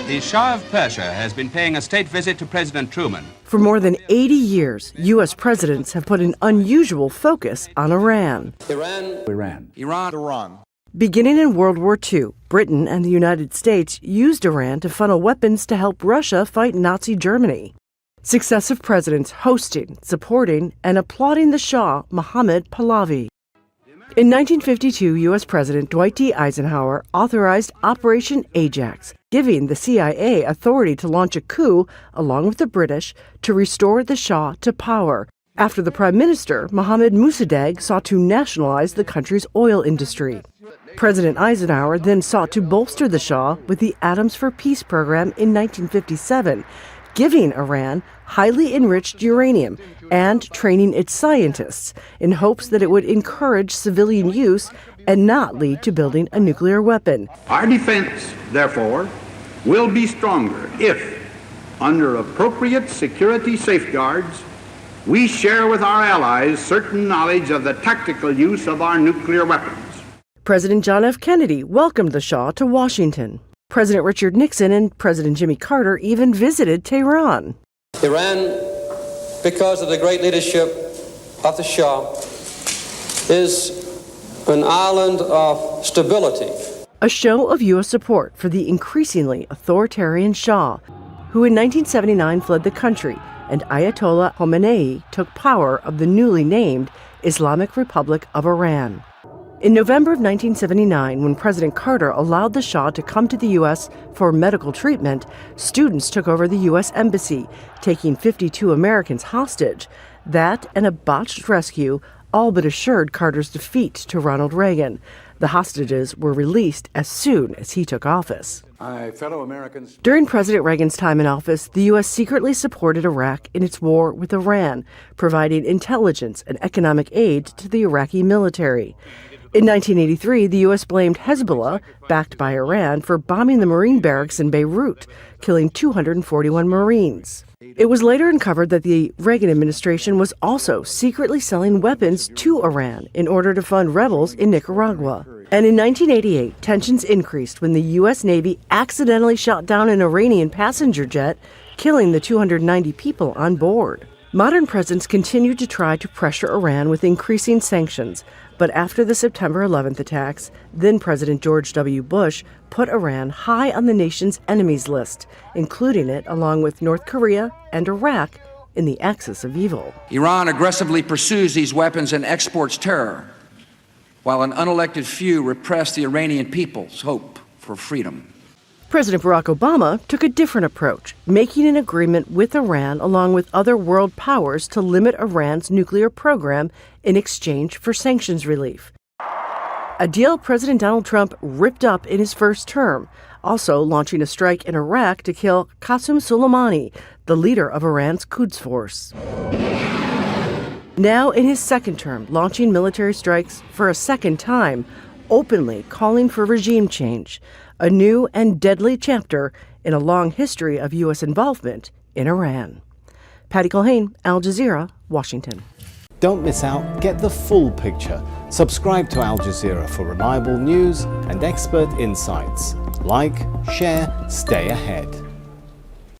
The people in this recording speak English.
The Shah of Persia has been paying a state visit to President Truman. For more than 80 years, U.S. presidents have put an unusual focus on Iran. Iran. Beginning in World War II, Britain and the United States used Iran to funnel weapons to help Russia fight Nazi Germany. Successive presidents hosting, supporting, and applauding the Shah, Mohammad Pahlavi. In 1952, U.S. President Dwight D. Eisenhower authorized Operation Ajax, giving the CIA authority to launch a coup, along with the British, to restore the Shah to power, after the Prime Minister, Mohammad Mossadegh, sought to nationalize the country's oil industry. President Eisenhower then sought to bolster the Shah with the Atoms for Peace program in 1957, giving Iran highly enriched uranium and training its scientists in hopes that it would encourage civilian use and not lead to building a nuclear weapon. Our defense, therefore, will be stronger if, under appropriate security safeguards, we share with our allies certain knowledge of the tactical use of our nuclear weapons. President John F. Kennedy welcomed the Shah to Washington. President Richard Nixon and President Jimmy Carter even visited Tehran. Iran, because of the great leadership of the Shah, is an island of stability. A show of U.S. support for the increasingly authoritarian Shah, who in 1979 fled the country, and Ayatollah Khomeini took power of the newly named Islamic Republic of Iran. In November of 1979, when President Carter allowed the Shah to come to the U.S. for medical treatment, students took over the U.S. Embassy, taking 52 Americans hostage. That and a botched rescue all but assured Carter's defeat to Ronald Reagan. The hostages were released as soon as he took office. Fellow Americans. During President Reagan's time in office, the U.S. secretly supported Iraq in its war with Iran, providing intelligence and economic aid to the Iraqi military. In 1983, the U.S. blamed Hezbollah, backed by Iran, for bombing the Marine barracks in Beirut, killing 241 Marines. It was later uncovered that the Reagan administration was also secretly selling weapons to Iran in order to fund rebels in Nicaragua. And in 1988, tensions increased when the U.S. Navy accidentally shot down an Iranian passenger jet, killing the 290 people on board. Modern presidents continued to try to pressure Iran with increasing sanctions, but after the September 11th attacks, then President George W. Bush put Iran high on the nation's enemies list, including it, along with North Korea and Iraq, in the axis of evil. Iran aggressively pursues these weapons and exports terror, while an unelected few repress the Iranian people's hope for freedom. President Barack Obama took a different approach, making an agreement with Iran along with other world powers to limit Iran's nuclear program in exchange for sanctions relief. A deal President Donald Trump ripped up in his first term, also launching a strike in Iraq to kill Qasem Soleimani, the leader of Iran's Quds Force. Now in his second term, launching military strikes for a second time, openly calling for regime change, a new and deadly chapter in a long history of U.S. involvement in Iran. Patty Culhane, Al Jazeera, Washington. Don't miss out. Get the full picture. Subscribe to Al Jazeera for reliable news and expert insights. Like, share, stay ahead.